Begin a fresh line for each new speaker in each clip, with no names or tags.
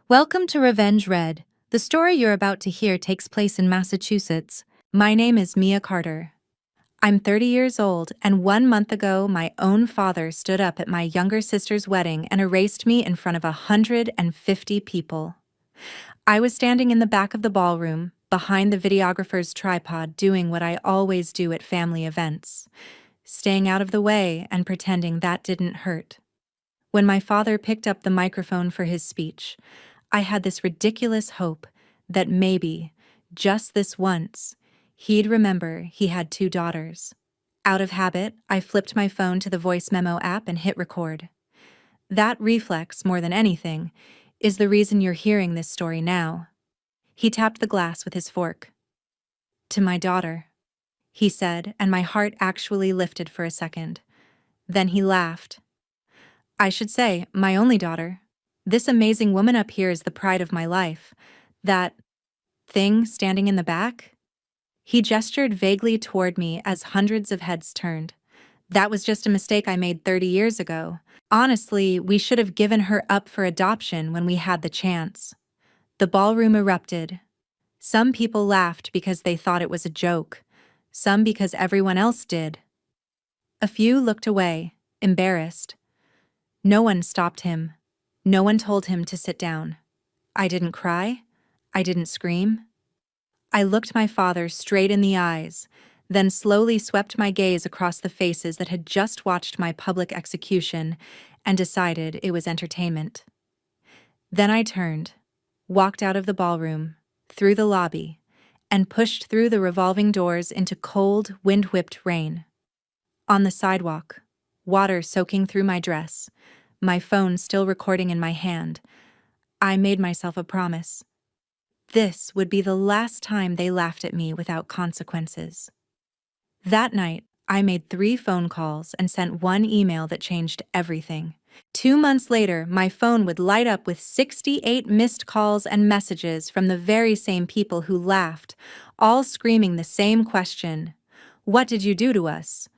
Welcome to Revenge Red. The story you're about to hear takes place in Massachusetts. My name is Mia Carter. I'm 30 years old, and 1 month ago, my own father stood up at my younger sister's wedding and erased me in front of 150 people. I was standing in the back of the ballroom, behind the videographer's tripod, doing what I always do at family events, staying out of the way and pretending that didn't hurt. When my father picked up the microphone for his speech, I had this ridiculous hope that maybe, just this once, he'd remember he had 2 daughters. Out of habit, I flipped my phone to the voice memo app and hit record. That reflex, more than anything, is the reason you're hearing this story now. He tapped the glass with his fork. "To my daughter," he said, and my heart actually lifted for a second. Then he laughed. "I should say, my only daughter. This amazing woman up here is the pride of my life. That thing standing in the back?" He gestured vaguely toward me as hundreds of heads turned. "That was just a mistake I made 30 years ago. Honestly, we should have given her up for adoption when we had the chance." The ballroom erupted. Some people laughed because they thought it was a joke. Some because everyone else did. A few looked away, embarrassed. No one stopped him. No one told him to sit down. I didn't cry. I didn't scream. I looked my father straight in the eyes, then slowly swept my gaze across the faces that had just watched my public execution and decided it was entertainment. Then I turned, walked out of the ballroom, through the lobby, and pushed through the revolving doors into cold, wind-whipped rain. On the sidewalk, water soaking through my dress, my phone still recording in my hand, I made myself a promise. This would be the last time they laughed at me without consequences. That night, I made 3 phone calls and sent 1 email that changed everything. 2 months later, my phone would light up with 68 missed calls and messages from the very same people who laughed, all screaming the same question: "What did you do to us?"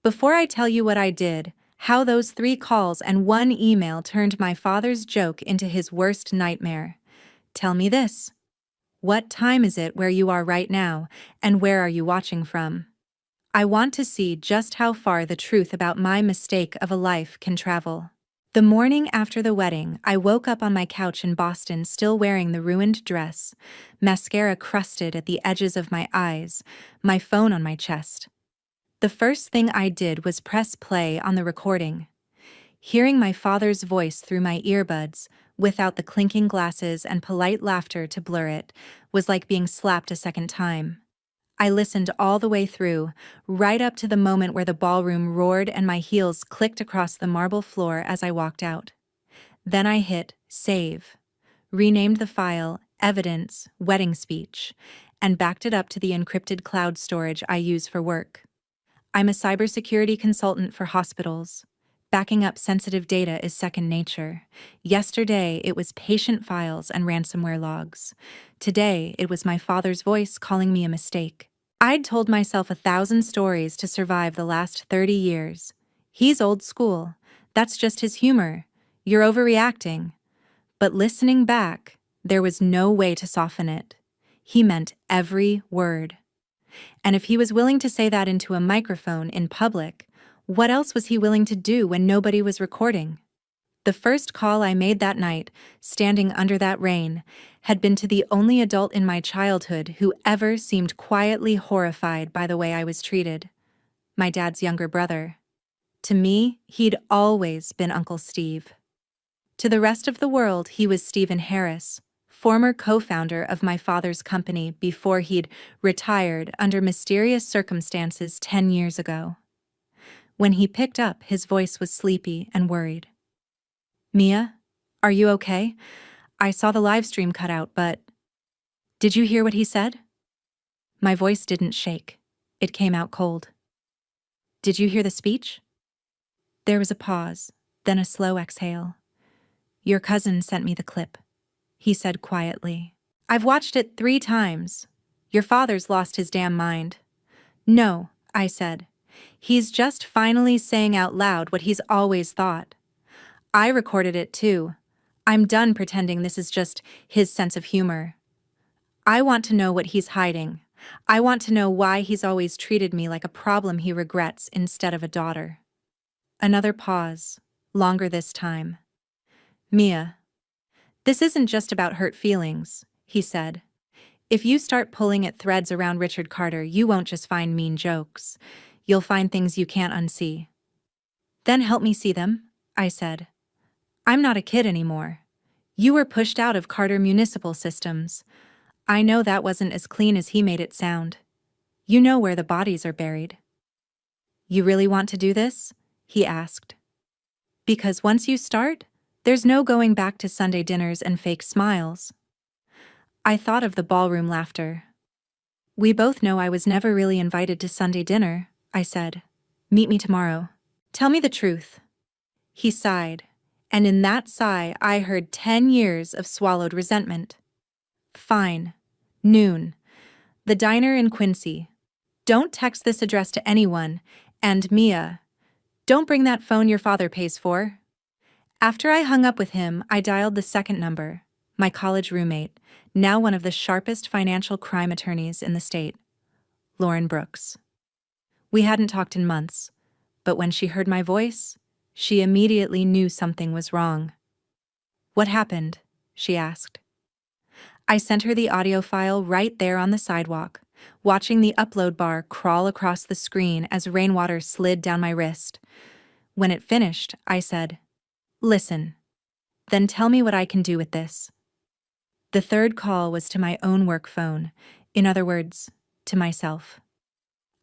Before I tell you what I did, how those 3 calls and 1 email turned my father's joke into his worst nightmare, tell me this. What time is it where you are right now, and where are you watching from? I want to see just how far the truth about my mistake of a life can travel. The morning after the wedding, I woke up on my couch in Boston still wearing the ruined dress, mascara crusted at the edges of my eyes, my phone on my chest. The first thing I did was press play on the recording. Hearing my father's voice through my earbuds, without the clinking glasses and polite laughter to blur it, was like being slapped a second time. I listened all the way through, right up to the moment where the ballroom roared and my heels clicked across the marble floor as I walked out. Then I hit save, renamed the file Evidence Wedding Speech, and backed it up to the encrypted cloud storage I use for work. I'm a cybersecurity consultant for hospitals. Backing up sensitive data is second nature. Yesterday, it was patient files and ransomware logs. Today, it was my father's voice calling me a mistake. I'd told myself 1,000 stories to survive the last 30 years. He's old school. That's just his humor. You're overreacting. But listening back, there was no way to soften it. He meant every word. And if he was willing to say that into a microphone in public, what else was he willing to do when nobody was recording? The first call I made that night, standing under that rain, had been to the only adult in my childhood who ever seemed quietly horrified by the way I was treated: my dad's younger brother. To me, he'd always been Uncle Steve. To the rest of the world, he was Stephen Harris, former co-founder of my father's company before he'd retired under mysterious circumstances 10 years ago. When he picked up, his voice was sleepy and worried. "Mia, are you okay? I saw the live stream cut out, but..." "Did you hear what he said?" My voice didn't shake. It came out cold. "Did you hear the speech?" There was a pause, then a slow exhale. "Your cousin sent me the clip," he said quietly. "I've watched it 3 times. Your father's lost his damn mind." "No," I said. "He's just finally saying out loud what he's always thought. I recorded it too. I'm done pretending this is just his sense of humor. I want to know what he's hiding. I want to know why he's always treated me like a problem he regrets instead of a daughter. Another pause, longer this time. Mia, this isn't just about hurt feelings, he said. If you start pulling at threads around Richard Carter, you won't just find mean jokes. You'll find things you can't unsee. Then help me see them, I said. I'm not a kid anymore. You were pushed out of Carter Municipal Systems. I know that wasn't as clean as he made it sound. You know where the bodies are buried. You really want to do this? He asked. Because once you start, there's no going back to Sunday dinners and fake smiles. I thought of the ballroom laughter. We both know I was never really invited to Sunday dinner, I said. Meet me tomorrow. Tell me the truth. He sighed, and in that sigh I heard 10 years of swallowed resentment. Fine. Noon. The diner in Quincy. Don't text this address to anyone, and Mia, don't bring that phone your father pays for. After I hung up with him, I dialed the second number, my college roommate, now one of the sharpest financial crime attorneys in the state, Lauren Brooks. We hadn't talked in months, but when she heard my voice, she immediately knew something was wrong. What happened? She asked. I sent her the audio file right there on the sidewalk, watching the upload bar crawl across the screen as rainwater slid down my wrist. When it finished, I said, "Listen, then tell me what I can do with this." The third call was to my own work phone, in other words, to myself.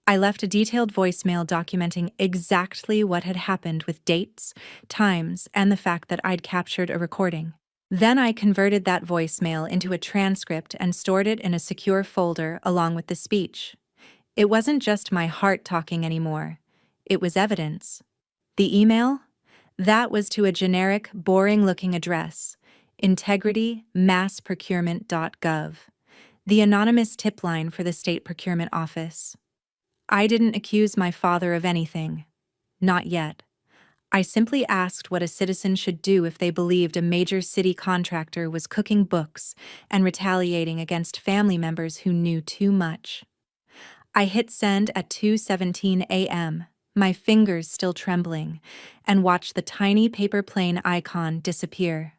I left a detailed voicemail documenting exactly what had happened with dates, times, and the fact that I'd captured a recording. Then I converted that voicemail into a transcript and stored it in a secure folder along with the speech. It wasn't just my heart talking anymore. It was evidence. The email? That was to a generic, boring-looking address, integritymassprocurement.gov, the anonymous tip line for the state procurement office. I didn't accuse my father of anything. Not yet. I simply asked what a citizen should do if they believed a major city contractor was cooking books and retaliating against family members who knew too much. I hit send at 2:17 a.m., my fingers still trembling, and watched the tiny paper plane icon disappear.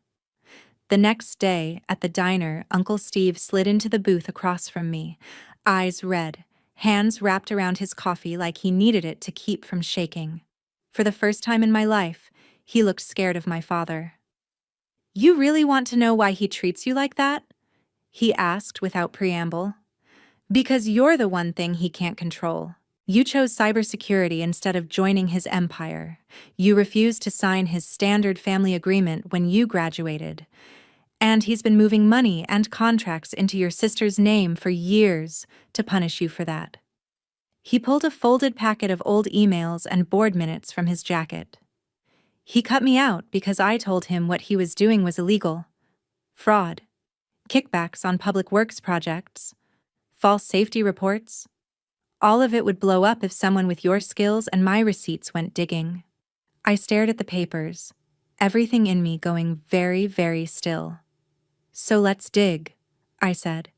The next day, at the diner, Uncle Steve slid into the booth across from me, eyes red, hands wrapped around his coffee like he needed it to keep from shaking. For the first time in my life, he looked scared of my father. "You really want to know why he treats you like that?" he asked without preamble. "Because you're the one thing he can't control. You chose cybersecurity instead of joining his empire. You refused to sign his standard family agreement when you graduated. And he's been moving money and contracts into your sister's name for years to punish you for that." He pulled a folded packet of old emails and board minutes from his jacket. He cut me out because I told him what he was doing was illegal. Fraud, kickbacks on public works projects, false safety reports. All of it would blow up if someone with your skills and my receipts went digging. I stared at the papers, everything in me going very, very still. "So let's dig," I said.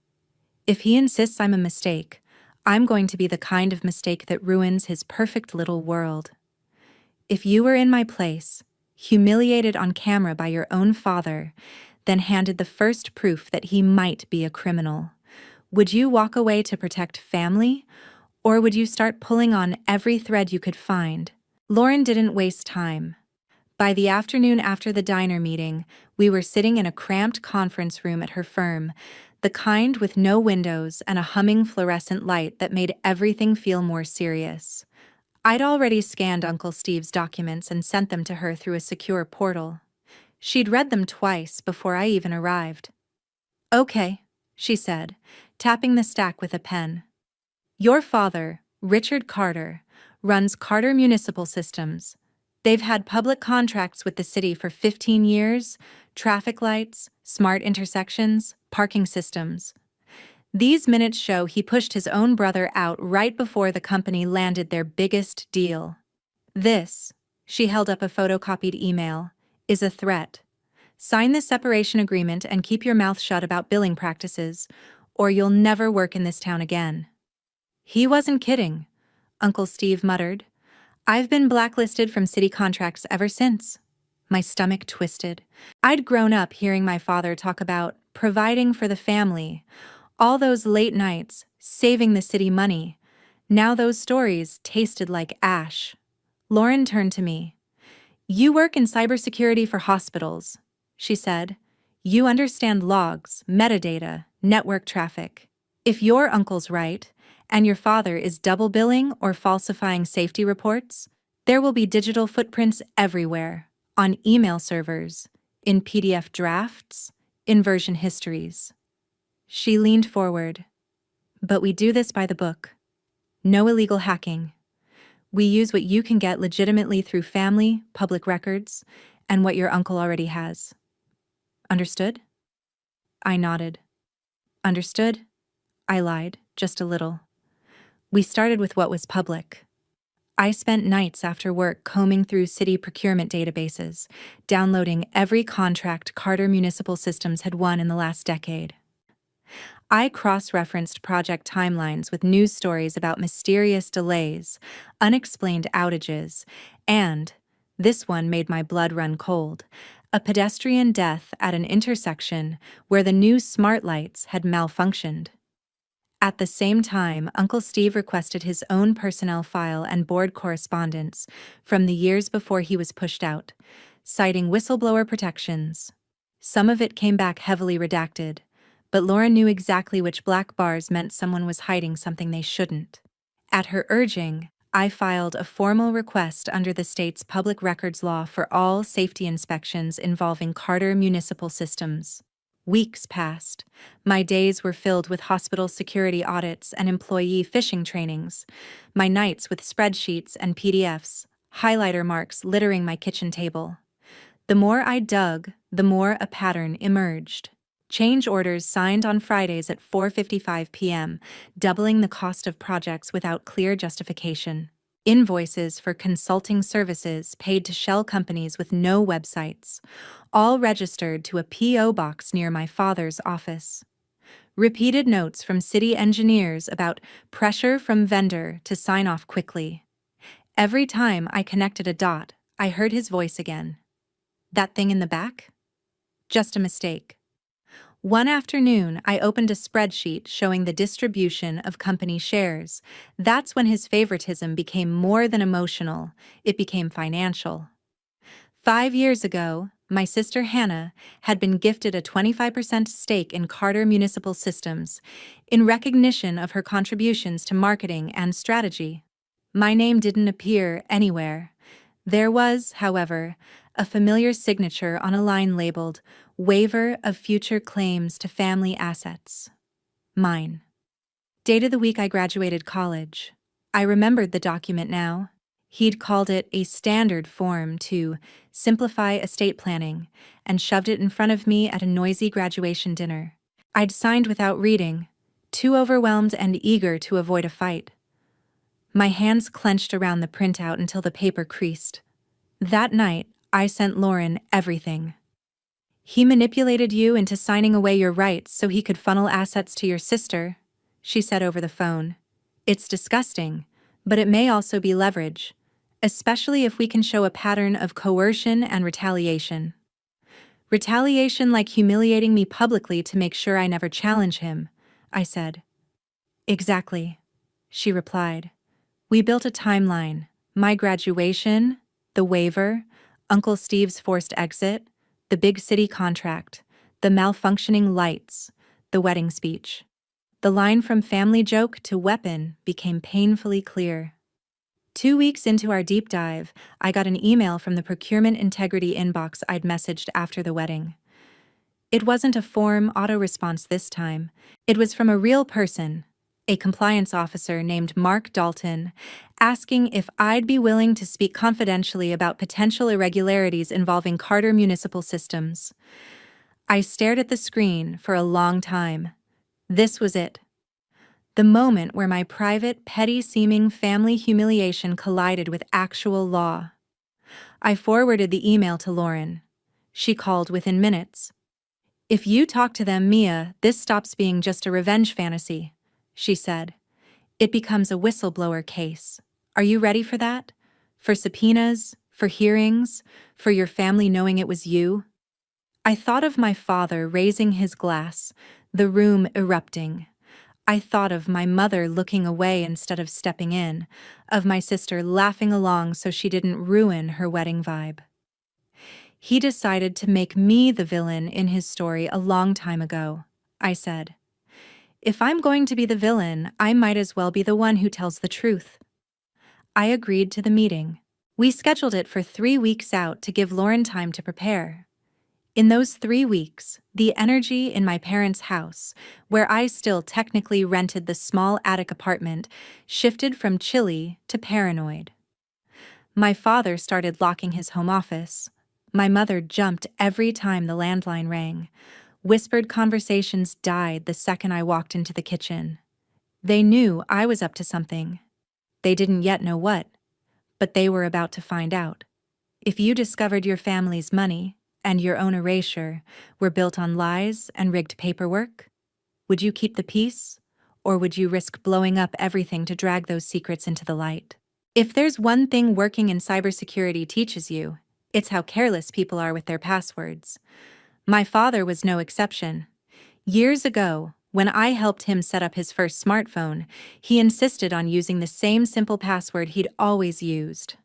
"If he insists I'm a mistake, I'm going to be the kind of mistake that ruins his perfect little world. If you were in my place, humiliated on camera by your own father, then handed the first proof that he might be a criminal, would you walk away to protect family, or would you start pulling on every thread you could find?" Lauren didn't waste time. By the afternoon after the diner meeting, we were sitting in a cramped conference room at her firm, the kind with no windows and a humming fluorescent light that made everything feel more serious. I'd already scanned Uncle Steve's documents and sent them to her through a secure portal. She'd read them twice before I even arrived. "Okay," she said, tapping the stack with a pen. "Your father, Richard Carter, runs Carter Municipal Systems. They've had public contracts with the city for 15 years, traffic lights, smart intersections, parking systems. These minutes show he pushed his own brother out right before the company landed their biggest deal. This," she held up a photocopied email, "is a threat. Sign this separation agreement and keep your mouth shut about billing practices, or you'll never work in this town again." "He wasn't kidding," Uncle Steve muttered. "I've been blacklisted from city contracts ever since." My stomach twisted. I'd grown up hearing my father talk about providing for the family, all those late nights, saving the city money. Now those stories tasted like ash. Lauren turned to me. "You work in cybersecurity for hospitals," she said. "You understand logs, metadata, network traffic. If your uncle's right, and your father is double billing or falsifying safety reports, there will be digital footprints everywhere, on email servers, in PDF drafts, in version histories." She leaned forward. "But we do this by the book. No illegal hacking. We use what you can get legitimately through family, public records, and what your uncle already has. Understood?" I nodded. "Understood?" I lied, just a little. We started with what was public. I spent nights after work combing through city procurement databases, downloading every contract Carter Municipal Systems had won in the last decade. I cross-referenced project timelines with news stories about mysterious delays, unexplained outages, and, this one made my blood run cold, a pedestrian death at an intersection where the new smart lights had malfunctioned. At the same time, Uncle Steve requested his own personnel file and board correspondence from the years before he was pushed out, citing whistleblower protections. Some of it came back heavily redacted, but Laura knew exactly which black bars meant someone was hiding something they shouldn't. At her urging, I filed a formal request under the state's public records law for all safety inspections involving Carter Municipal Systems. Weeks passed. My days were filled with hospital security audits and employee phishing trainings, my nights with spreadsheets and PDFs, highlighter marks littering my kitchen table. The more I dug, the more a pattern emerged. Change orders signed on Fridays at 4:55 p.m., doubling the cost of projects without clear justification. Invoices for consulting services paid to shell companies with no websites, all registered to a P.O. box near my father's office. Repeated notes from city engineers about pressure from vendor to sign off quickly. Every time I connected a dot, I heard his voice again. "That thing in the back? Just a mistake." One afternoon, I opened a spreadsheet showing the distribution of company shares. That's when his favoritism became more than emotional, it became financial. 5 years ago, my sister Hannah had been gifted a 25% stake in Carter Municipal Systems in recognition of her contributions to marketing and strategy. My name didn't appear anywhere. There was, however, a familiar signature on a line labeled "Waiver of Future Claims to Family Assets." Mine. Date of the week I graduated college. I remembered the document now. He'd called it a standard form to simplify estate planning and shoved it in front of me at a noisy graduation dinner. I'd signed without reading, too overwhelmed and eager to avoid a fight. My hands clenched around the printout until the paper creased. That night, I sent Lauren everything. "He manipulated you into signing away your rights so he could funnel assets to your sister," she said over the phone. "It's disgusting, but it may also be leverage, especially if we can show a pattern of coercion and retaliation." "Retaliation like humiliating me publicly to make sure I never challenge him," I said. "Exactly," she replied. We built a timeline: my graduation, the waiver, Uncle Steve's forced exit, the big city contract, the malfunctioning lights, the wedding speech. The line from family joke to weapon became painfully clear. 2 weeks into our deep dive, I got an email from the procurement integrity inbox I'd messaged after the wedding. It wasn't a form auto-response this time. It was from a real person, a compliance officer named Mark Dalton, asking if I'd be willing to speak confidentially about potential irregularities involving Carter Municipal Systems. I stared at the screen for a long time. This was it. The moment where my private, petty-seeming family humiliation collided with actual law. I forwarded the email to Lauren. She called within minutes. "If you talk to them, Mia, this stops being just a revenge fantasy," she said. "It becomes a whistleblower case. Are you ready for that? For subpoenas? For hearings? For your family knowing it was you?" I thought of my father raising his glass, the room erupting. I thought of my mother looking away instead of stepping in, of my sister laughing along so she didn't ruin her wedding vibe. "He decided to make me the villain in his story a long time ago," I said. "If I'm going to be the villain, I might as well be the one who tells the truth." I agreed to the meeting. We scheduled it for 3 weeks out to give Lauren time to prepare. In those 3 weeks, the energy in my parents' house, where I still technically rented the small attic apartment, shifted from chilly to paranoid. My father started locking his home office. My mother jumped every time the landline rang. Whispered conversations died the second I walked into the kitchen. They knew I was up to something. They didn't yet know what, but they were about to find out. If you discovered your family's money and your own erasure were built on lies and rigged paperwork, would you keep the peace, or would you risk blowing up everything to drag those secrets into the light? If there's one thing working in cybersecurity teaches you, it's how careless people are with their passwords. My father was no exception. Years ago, when I helped him set up his first smartphone, he insisted on using the same simple password he'd always used.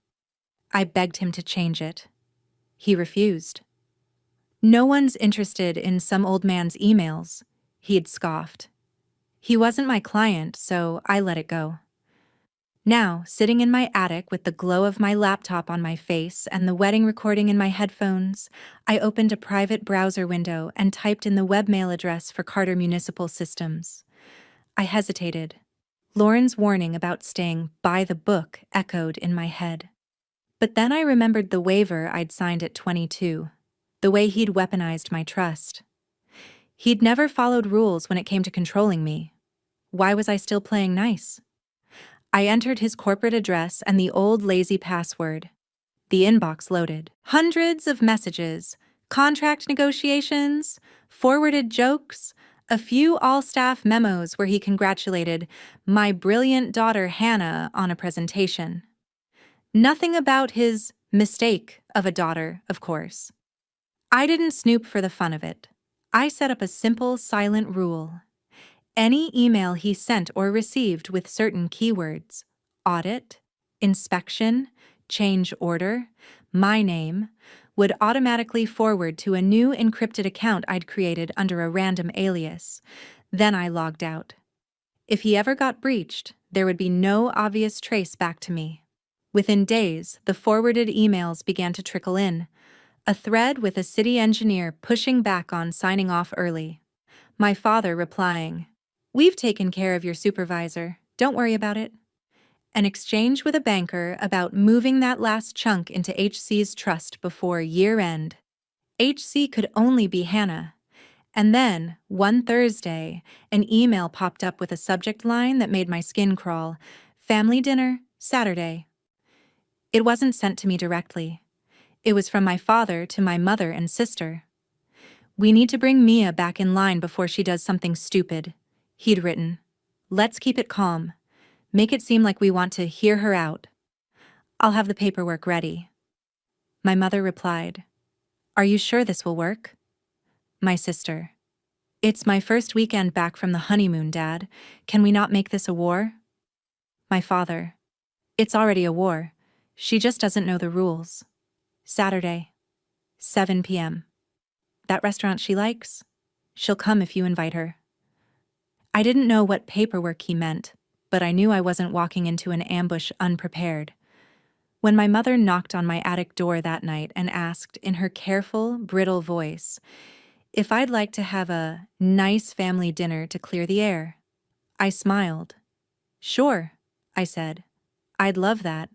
I begged him to change it. He refused. "No one's interested in some old man's emails," he'd scoffed. He wasn't my client, so I let it go. Now, sitting in my attic with the glow of my laptop on my face and the wedding recording in my headphones, I opened a private browser window and typed in the webmail address for Carter Municipal Systems. I hesitated. Lauren's warning about staying by the book echoed in my head. But then I remembered the waiver I'd signed at 22, the way he'd weaponized my trust. He'd never followed rules when it came to controlling me. Why was I still playing nice? I entered his corporate address and the old lazy password. The inbox loaded. Hundreds of messages, contract negotiations, forwarded jokes, a few all-staff memos where he congratulated my brilliant daughter Hannah on a presentation. Nothing about his mistake of a daughter, of course. I didn't snoop for the fun of it. I set up a simple, silent rule. Any email he sent or received with certain keywords, audit, inspection, change order, my name, would automatically forward to a new encrypted account I'd created under a random alias. Then I logged out. If he ever got breached, there would be no obvious trace back to me. Within days, the forwarded emails began to trickle in. A thread with a city engineer pushing back on signing off early. My father replying, "We've taken care of your supervisor, don't worry about it." An exchange with a banker about moving that last chunk into HC's trust before year-end. HC could only be Hannah. And then, one Thursday, an email popped up with a subject line that made my skin crawl. "Family dinner, Saturday." It wasn't sent to me directly. It was from my father to my mother and sister. "We need to bring Mia back in line before she does something stupid," he'd written. "Let's keep it calm. Make it seem like we want to hear her out. I'll have the paperwork ready." My mother replied, "Are you sure this will work?" My sister, "It's my first weekend back from the honeymoon, Dad. Can we not make this a war?" My father, "It's already a war. She just doesn't know the rules. Saturday, 7 p.m. That restaurant she likes? She'll come if you invite her." I didn't know what paperwork he meant, but I knew I wasn't walking into an ambush unprepared. When my mother knocked on my attic door that night and asked, in her careful, brittle voice, if I'd like to have a nice family dinner to clear the air, I smiled. "Sure," I said. "I'd love that."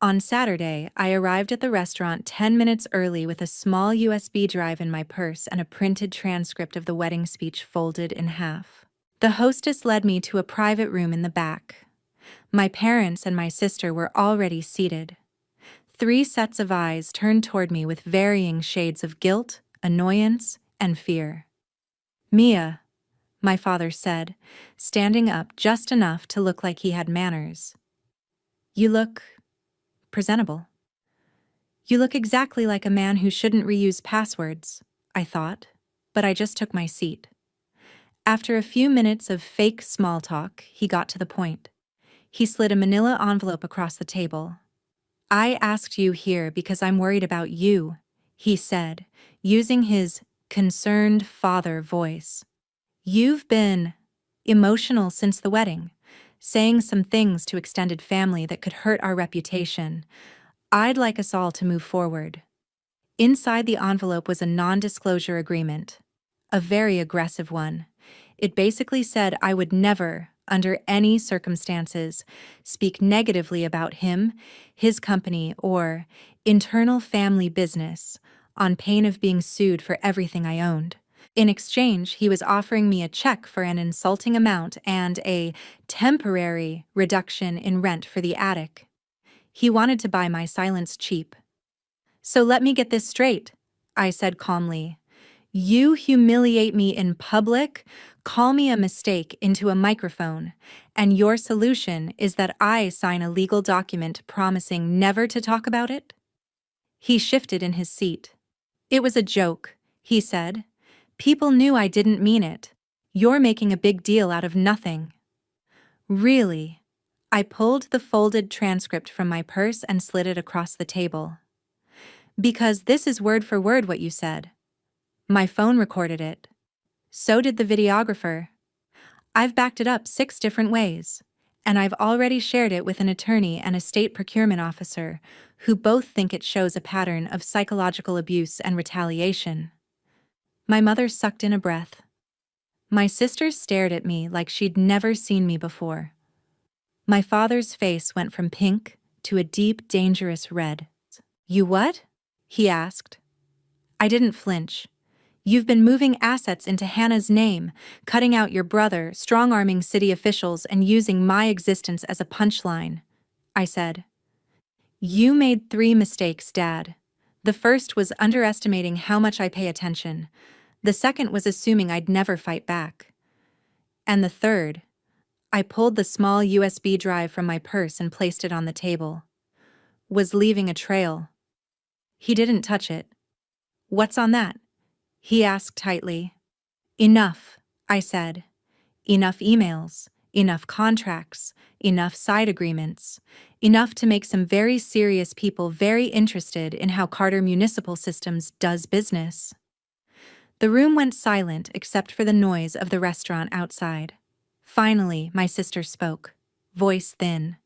On Saturday, I arrived at the restaurant 10 minutes early with a small USB drive in my purse and a printed transcript of the wedding speech folded in half. The hostess led me to a private room in the back. My parents and my sister were already seated. 3 sets of eyes turned toward me with varying shades of guilt, annoyance, and fear. "Mia," my father said, standing up just enough to look like he had manners. "You look presentable. You look exactly like a man who shouldn't reuse passwords," I thought, but I just took my seat. After a few minutes of fake small talk, he got to the point. He slid a manila envelope across the table. "I asked you here because I'm worried about you," he said, using his concerned father voice. "You've been emotional since the wedding, saying some things to extended family that could hurt our reputation. I'd like us all to move forward." Inside the envelope was a non-disclosure agreement, a very aggressive one. It basically said I would never, under any circumstances, speak negatively about him, his company, or internal family business, on pain of being sued for everything I owned. In exchange, he was offering me a check for an insulting amount and a temporary reduction in rent for the attic. He wanted to buy my silence cheap. "So let me get this straight," I said calmly. "You humiliate me in public, call me a mistake into a microphone, and your solution is that I sign a legal document promising never to talk about it?" He shifted in his seat. "It was a joke," he said. "People knew I didn't mean it. You're making a big deal out of nothing." "Really?" I pulled the folded transcript from my purse and slid it across the table. "Because this is word for word what you said. My phone recorded it. So did the videographer. I've backed it up 6 different ways, and I've already shared it with an attorney and a state procurement officer, who both think it shows a pattern of psychological abuse and retaliation." My mother sucked in a breath. My sister stared at me like she'd never seen me before. My father's face went from pink to a deep, dangerous red. "You what?" he asked. I didn't flinch. "You've been moving assets into Hannah's name, cutting out your brother, strong-arming city officials, and using my existence as a punchline," I said. "You made 3 mistakes, Dad. The first was underestimating how much I pay attention. The second was assuming I'd never fight back. And the third," I pulled the small USB drive from my purse and placed it on the table, "was leaving a trail." He didn't touch it. "What's on that?" he asked tightly. "Enough," I said. "Enough emails, enough contracts, enough side agreements, enough to make some very serious people very interested in how Carter Municipal Systems does business." The room went silent except for the noise of the restaurant outside. Finally, my sister spoke, voice thin.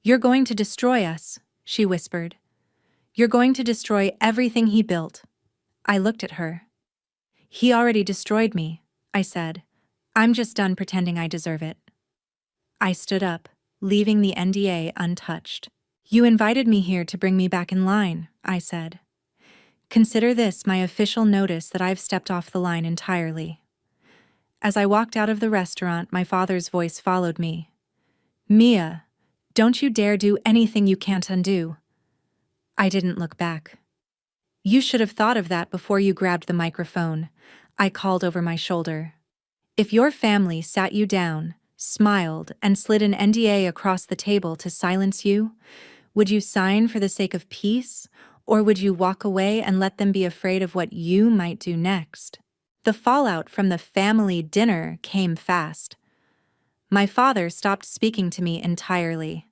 "You're going to destroy us," she whispered. "You're going to destroy everything he built." I looked at her. "He already destroyed me," I said. "I'm just done pretending I deserve it." I stood up, leaving the NDA untouched. "You invited me here to bring me back in line," I said. "Consider this my official notice that I've stepped off the line entirely." As I walked out of the restaurant, my father's voice followed me. "Mia, don't you dare do anything you can't undo." I didn't look back. "You should have thought of that before you grabbed the microphone," I called over my shoulder. "If your family sat you down, smiled, and slid an NDA across the table to silence you, would you sign for the sake of peace, or would you walk away and let them be afraid of what you might do next?" The fallout from the family dinner came fast. My father stopped speaking to me entirely.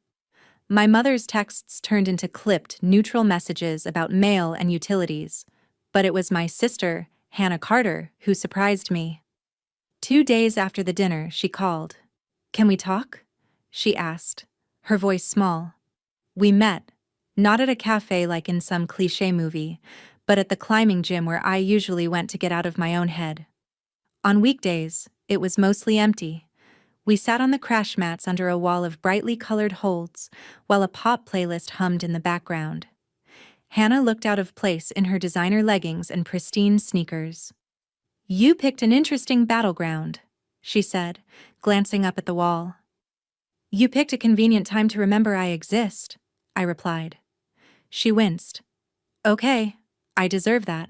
My mother's texts turned into clipped, neutral messages about mail and utilities, but it was my sister, Hannah Carter, who surprised me. 2 days after the dinner, she called. "Can we talk?" she asked, her voice small. We met, not at a cafe like in some cliché movie, but at the climbing gym where I usually went to get out of my own head. On weekdays, it was mostly empty. We sat on the crash mats under a wall of brightly colored holds, while a pop playlist hummed in the background. Hannah looked out of place in her designer leggings and pristine sneakers. "You picked an interesting battleground," she said, glancing up at the wall. "You picked a convenient time to remember I exist," I replied. She winced. Okay, I deserve that.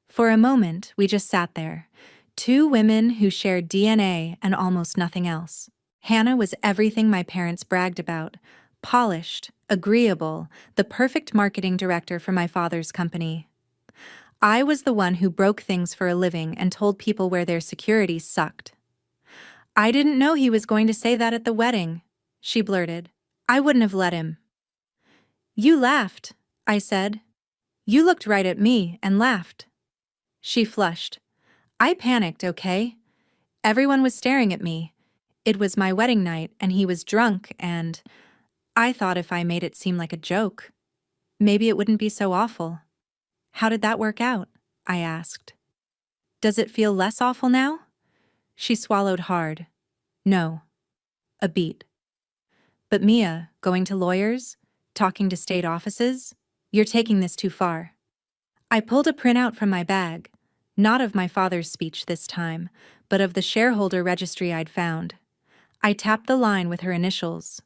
For a moment, we just sat there. Two women who shared DNA and almost nothing else. Hannah was everything my parents bragged about. Polished, agreeable, the perfect marketing director for my father's company. I was the one who broke things for a living and told people where their security sucked. I didn't know he was going to say that at the wedding, she blurted. I wouldn't have let him. You laughed, I said. You looked right at me and laughed. She flushed. I panicked, okay? Everyone was staring at me. It was my wedding night and he was drunk and I thought if I made it seem like a joke, maybe it wouldn't be so awful. How did that work out? I asked. Does it feel less awful now? She swallowed hard. No. A beat. But Mia, going to lawyers? Talking to state offices? You're taking this too far. I pulled a printout from my bag, not of my father's speech this time, but of the shareholder registry I'd found. I tapped the line with her initials.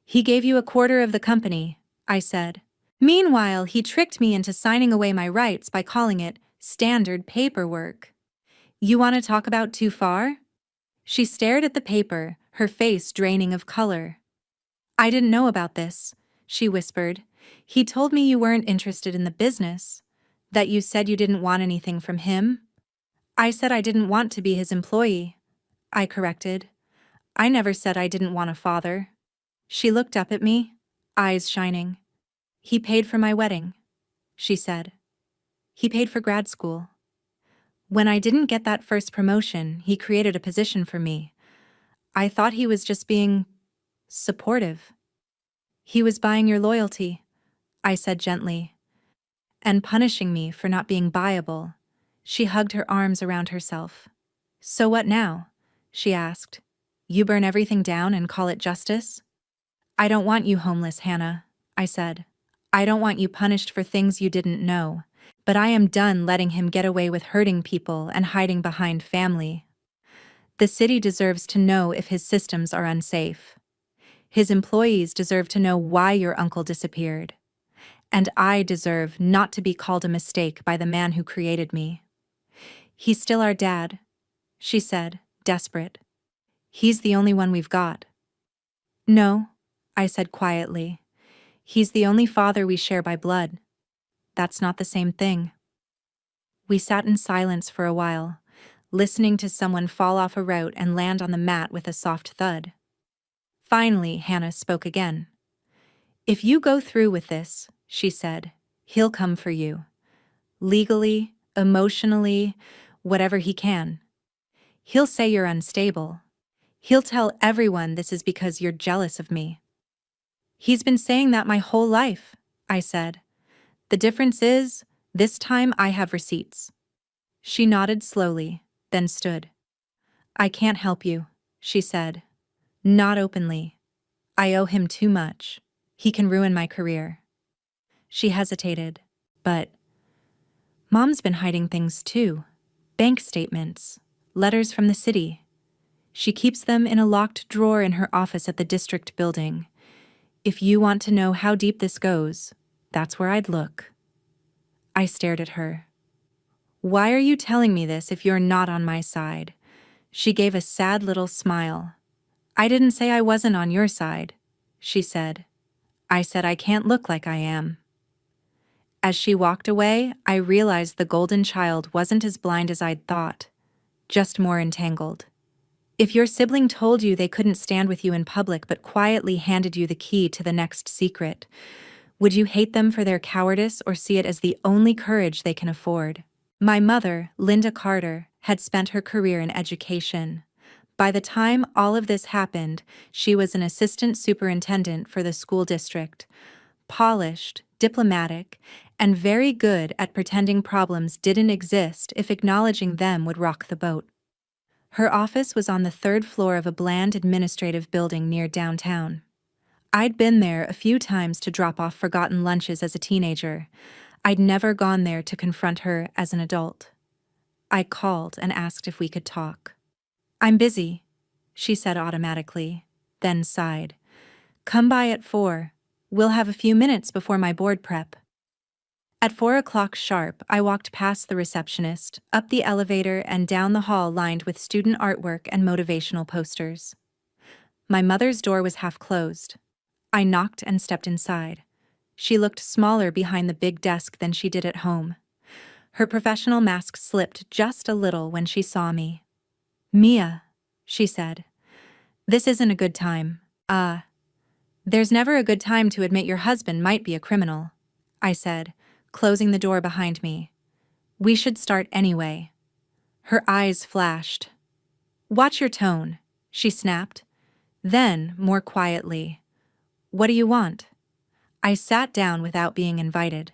He gave you a quarter of the company, I said. Meanwhile, he tricked me into signing away my rights by calling it standard paperwork. You want to talk about too far? She stared at the paper, her face draining of color. I didn't know about this, she whispered. He told me you weren't interested in the business, that you said you didn't want anything from him. I said I didn't want to be his employee, I corrected. I never said I didn't want a father. She looked up at me, eyes shining. He paid for my wedding, she said. He paid for grad school. When I didn't get that first promotion, he created a position for me. I thought he was just being supportive. He was buying your loyalty, I said gently, and punishing me for not being buyable. She hugged her arms around herself. So what now? She asked. You burn everything down and call it justice? I don't want you homeless, Hannah, I said. I don't want you punished for things you didn't know, but I am done letting him get away with hurting people and hiding behind family. The city deserves to know if his systems are unsafe. His employees deserve to know why your uncle disappeared. And I deserve not to be called a mistake by the man who created me. He's still our dad, she said, desperate. He's the only one we've got. No, I said quietly. He's the only father we share by blood. That's not the same thing. We sat in silence for a while, listening to someone fall off a route and land on the mat with a soft thud. Finally, Hannah spoke again. If you go through with this, she said, he'll come for you. Legally, emotionally, whatever he can. He'll say you're unstable. He'll tell everyone this is because you're jealous of me. He's been saying that my whole life, I said. The difference is, this time I have receipts. She nodded slowly, then stood. I can't help you, she said. Not openly. I owe him too much. He can ruin my career. She hesitated, but Mom's been hiding things too. Bank statements, letters from the city. She keeps them in a locked drawer in her office at the district building. If you want to know how deep this goes, that's where I'd look. I stared at her. Why are you telling me this if you're not on my side? She gave a sad little smile. I didn't say I wasn't on your side, she said. I said I can't look like I am. As she walked away, I realized the golden child wasn't as blind as I'd thought, just more entangled. If your sibling told you they couldn't stand with you in public but quietly handed you the key to the next secret, would you hate them for their cowardice or see it as the only courage they can afford? My mother, Linda Carter, had spent her career in education. By the time all of this happened, she was an assistant superintendent for the school district, polished, diplomatic, and very good at pretending problems didn't exist if acknowledging them would rock the boat. Her office was on the third floor of a bland administrative building near downtown. I'd been there a few times to drop off forgotten lunches as a teenager. I'd never gone there to confront her as an adult. I called and asked if we could talk. I'm busy, she said automatically, then sighed. Come by at 4. We'll have a few minutes before my board prep. At 4 o'clock sharp, I walked past the receptionist, up the elevator, and down the hall lined with student artwork and motivational posters. My mother's door was half closed. I knocked and stepped inside. She looked smaller behind the big desk than she did at home. Her professional mask slipped just a little when she saw me. "Mia," she said, "this isn't a good time." There's never a good time to admit your husband might be a criminal," I said, closing the door behind me. "We should start anyway." Her eyes flashed. "Watch your tone," she snapped. Then, more quietly, "What do you want?" I sat down without being invited.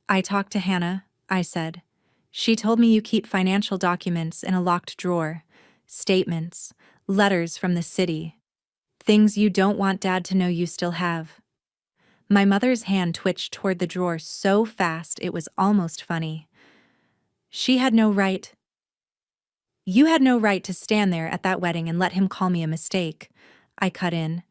"I talked to Hannah," I said. "She told me you keep financial documents in a locked drawer, statements, letters from the city, things you don't want Dad to know you still have." My mother's hand twitched toward the drawer so fast it was almost funny. "She had no right." "You had no right to stand there at that wedding and let him call me a mistake," I cut in.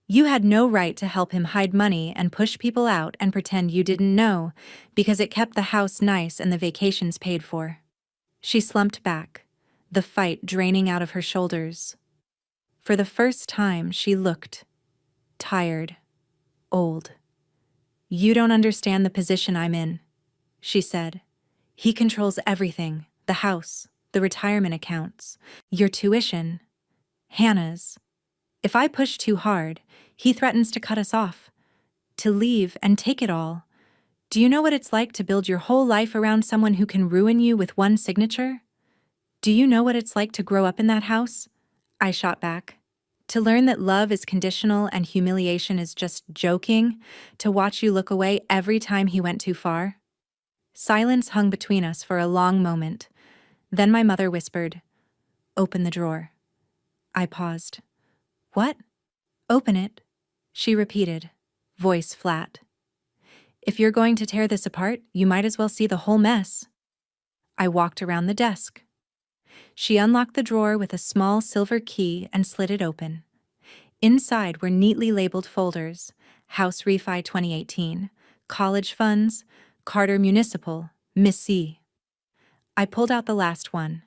"You had no right to help him hide money and push people out and pretend you didn't know, because it kept the house nice and the vacations paid for." She slumped back, the fight draining out of her shoulders. For the first time, she looked tired, old. "You don't understand the position I'm in," she said. "He controls everything, the house, the retirement accounts, your tuition, Hannah's. If I push too hard, he threatens to cut us off, to leave and take it all. Do you know what it's like to build your whole life around someone who can ruin you with one signature? Do you know what it's like to grow up in that house?" I shot back. "To learn that love is conditional and humiliation is just joking, to watch you look away every time he went too far?" Silence hung between us for a long moment. Then my mother whispered, "Open the drawer." I paused. "What?" "Open it," she repeated, voice flat. "If you're going to tear this apart, you might as well see the whole mess." I walked around the desk. She unlocked the drawer with a small silver key and slid it open. Inside were neatly labeled folders: House Refi 2018, College Funds, Carter Municipal, Miss C. I pulled out the last one.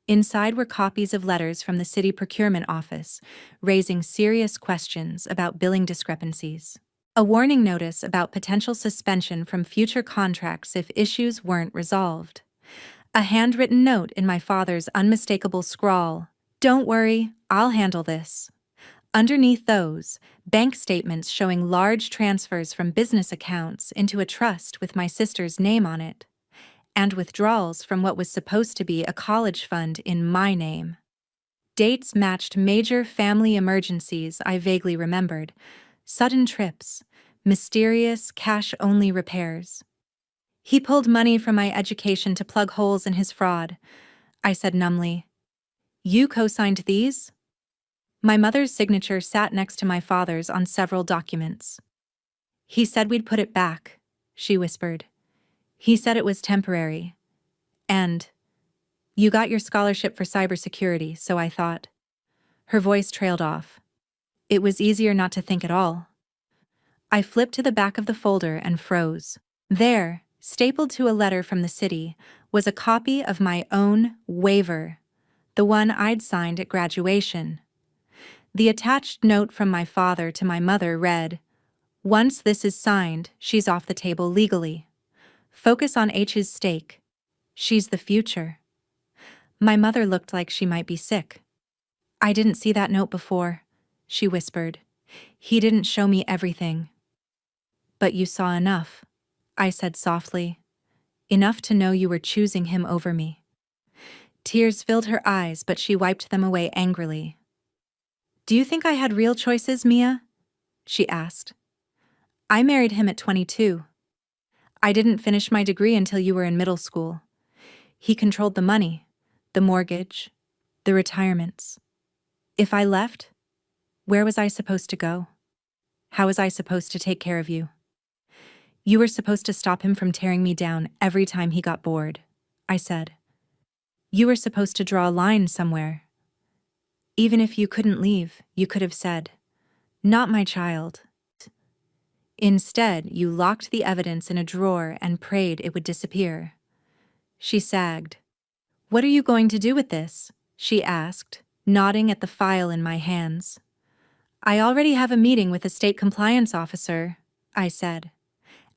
Inside were copies of letters from the city procurement office, raising serious questions about billing discrepancies. A warning notice about potential suspension from future contracts if issues weren't resolved. A handwritten note in my father's unmistakable scrawl: "Don't worry, I'll handle this." Underneath those, bank statements showing large transfers from business accounts into a trust with my sister's name on it, and withdrawals from what was supposed to be a college fund in my name. Dates matched major family emergencies I vaguely remembered: sudden trips, mysterious cash-only repairs. "He pulled money from my education to plug holes in his fraud," I said numbly. "You co-signed these?" My mother's signature sat next to my father's on several documents. "He said we'd put it back," she whispered. "He said it was temporary. And you got your scholarship for cybersecurity, so I thought." Her voice trailed off. "It was easier not to think at all." I flipped to the back of the folder and froze. There, stapled to a letter from the city, was a copy of my own waiver, the one I'd signed at graduation. The attached note from my father to my mother read, "Once this is signed, she's off the table legally. Focus on H's stake. She's the future." My mother looked like she might be sick. "I didn't see that note before," she whispered. "He didn't show me everything." "But you saw enough," I said softly. "Enough to know you were choosing him over me." Tears filled her eyes, but she wiped them away angrily. "Do you think I had real choices, Mia?" she asked. "I married him at 22. I didn't finish my degree until you were in middle school. He controlled the money, the mortgage, the retirements. If I left, where was I supposed to go? How was I supposed to take care of you? You were supposed to stop him from tearing me down every time he got bored," I said. "You were supposed to draw a line somewhere. Even if you couldn't leave, you could have said, 'Not my child.'" Instead, you locked the evidence in a drawer and prayed it would disappear." She sagged. "What are you going to do with this?" she asked, nodding at the file in my hands. "I already have a meeting with the state compliance officer," I said.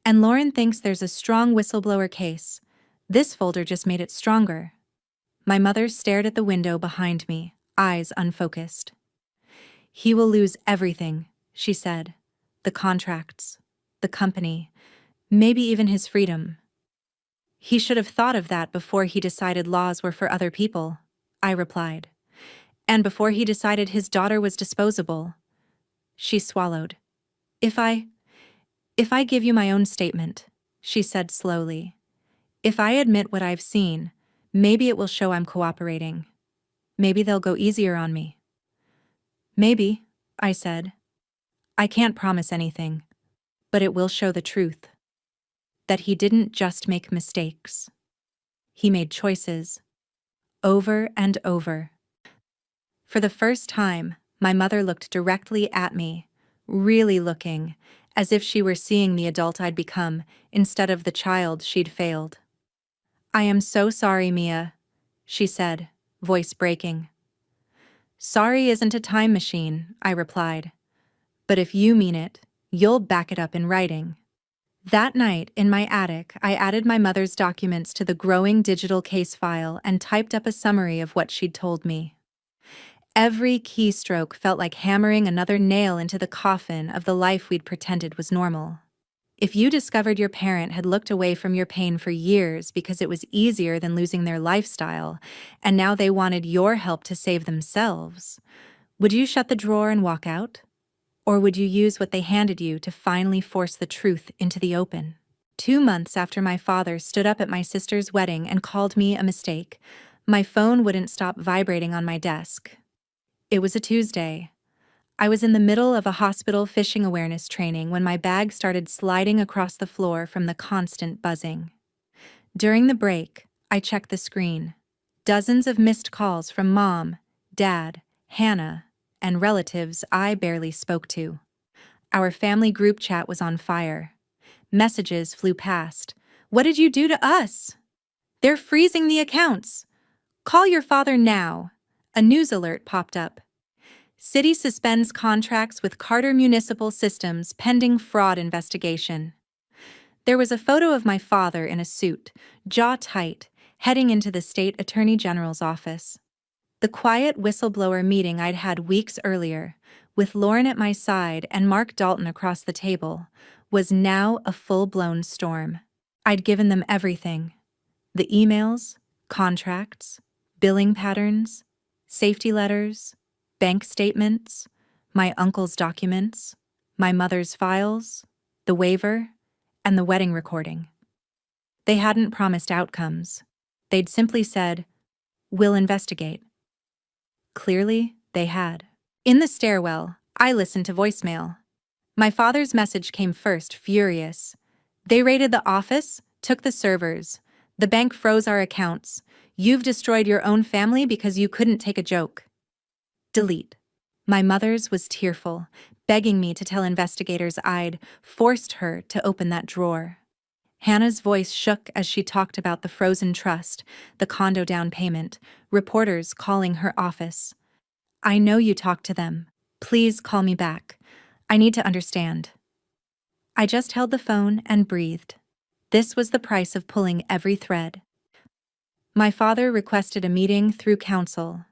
"And Lauren thinks there's a strong whistleblower case. This folder just made it stronger." My mother stared at the window behind me, eyes unfocused. "He will lose everything," she said. "The contracts, the company, maybe even his freedom." "He should have thought of that before he decided laws were for other people," I replied. "And before he decided his daughter was disposable." She swallowed. If I give you my own statement," she said slowly. "If I admit what I've seen, maybe it will show I'm cooperating. Maybe they'll go easier on me." "Maybe," I said. "I can't promise anything, but it will show the truth. That he didn't just make mistakes. He made choices. Over and over." For the first time, my mother looked directly at me, really looking, as if she were seeing the adult I'd become instead of the child she'd failed. "I am so sorry, Mia," she said, voice breaking. "Sorry isn't a time machine," I replied. "But if you mean it, you'll back it up in writing." That night, in my attic, I added my mother's documents to the growing digital case file and typed up a summary of what she'd told me. Every keystroke felt like hammering another nail into the coffin of the life we'd pretended was normal. If you discovered your parent had looked away from your pain for years because it was easier than losing their lifestyle, and now they wanted your help to save themselves, would you shut the drawer and walk out? Or would you use what they handed you to finally force the truth into the open? 2 months after my father stood up at my sister's wedding and called me a mistake, my phone wouldn't stop vibrating on my desk. It was a Tuesday. I was in the middle of a hospital phishing awareness training when my bag started sliding across the floor from the constant buzzing. During the break, I checked the screen. Dozens of missed calls from Mom, Dad, Hannah, and relatives I barely spoke to. Our family group chat was on fire. Messages flew past. "What did you do to us? They're freezing the accounts. Call your father now." A news alert popped up. "City suspends contracts with Carter Municipal Systems pending fraud investigation." There was a photo of my father in a suit, jaw tight, heading into the state attorney general's office. The quiet whistleblower meeting I'd had weeks earlier, with Lauren at my side and Mark Dalton across the table, was now a full-blown storm. I'd given them everything. The emails, contracts, billing patterns, safety letters, bank statements, my uncle's documents, my mother's files, the waiver, and the wedding recording. They hadn't promised outcomes. They'd simply said, "We'll investigate." Clearly, they had. In the stairwell, I listened to voicemail. My father's message came first, furious. "They raided the office, took the servers. The bank froze our accounts. You've destroyed your own family because you couldn't take a joke." Delete. My mother's was tearful, begging me to tell investigators I'd forced her to open that drawer. Hannah's voice shook as she talked about the frozen trust, the condo down payment, reporters calling her office. "I know you talked to them. Please call me back. I need to understand." I just held the phone and breathed. This was the price of pulling every thread. My father requested a meeting through counsel.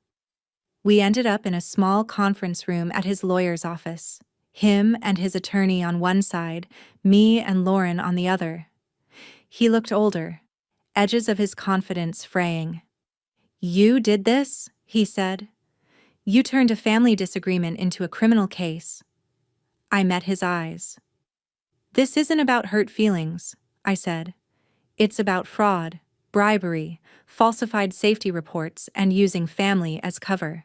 We ended up in a small conference room at his lawyer's office. Him and his attorney on one side, me and Lauren on the other. He looked older, edges of his confidence fraying. "You did this?" he said. "You turned a family disagreement into a criminal case." I met his eyes. "This isn't about hurt feelings," I said. "It's about fraud, bribery, falsified safety reports, and using family as cover."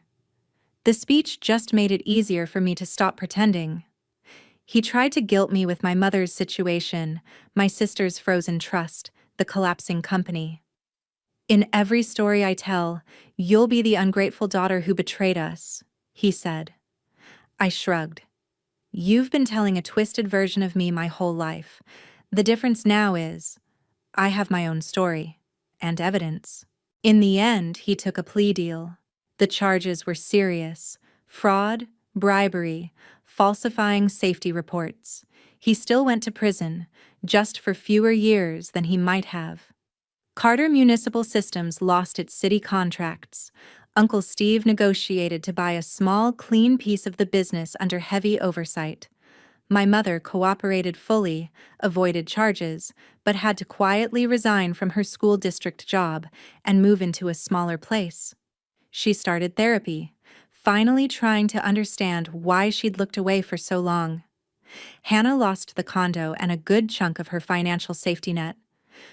The speech just made it easier for me to stop pretending. He tried to guilt me with my mother's situation, my sister's frozen trust, the collapsing company. "In every story I tell, you'll be the ungrateful daughter who betrayed us," he said. I shrugged. You've been telling a twisted version of me my whole life. The difference now is I have my own story and evidence. In the end, he took a plea deal. The charges were serious: fraud, bribery, falsifying safety reports. He still went to prison, just for fewer years than he might have. Carter Municipal Systems lost its city contracts. Uncle Steve negotiated to buy a small, clean piece of the business under heavy oversight. My mother cooperated fully, avoided charges, but had to quietly resign from her school district job and move into a smaller place. She started therapy, finally trying to understand why she'd looked away for so long. Hannah lost the condo and a good chunk of her financial safety net.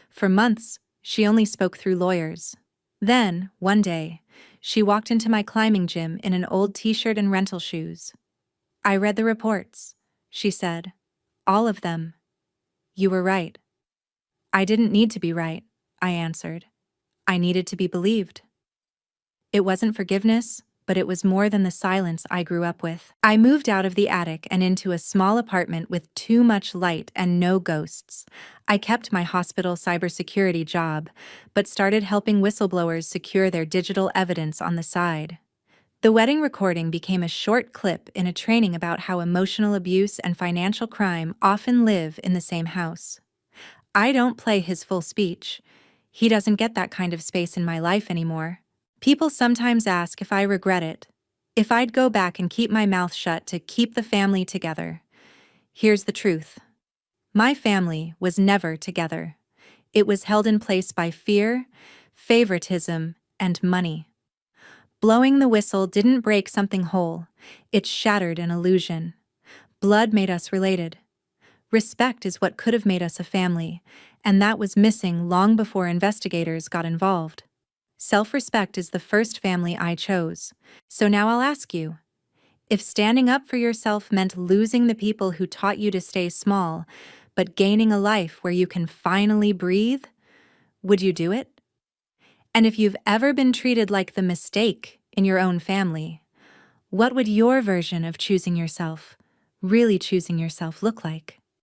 For months, she only spoke through lawyers. Then, one day, she walked into my climbing gym in an old t-shirt and rental shoes. "I read the reports," she said. "All of them. You were right." "I didn't need to be right," I answered. "I needed to be believed." It wasn't forgiveness, but it was more than the silence I grew up with. I moved out of the attic and into a small apartment with too much light and no ghosts. I kept my hospital cybersecurity job, but started helping whistleblowers secure their digital evidence on the side. The wedding recording became a short clip in a training about how emotional abuse and financial crime often live in the same house. I don't play his full speech. He doesn't get that kind of space in my life anymore. People sometimes ask if I regret it, if I'd go back and keep my mouth shut to keep the family together. Here's the truth. My family was never together. It was held in place by fear, favoritism, and money. Blowing the whistle didn't break something whole. It shattered an illusion. Blood made us related. Respect is what could have made us a family, and that was missing long before investigators got involved. Self-respect is the first family I chose. So now I'll ask you, if standing up for yourself meant losing the people who taught you to stay small, but gaining a life where you can finally breathe, would you do it? And if you've ever been treated like the mistake in your own family, what would your version of choosing yourself, really choosing yourself, look like?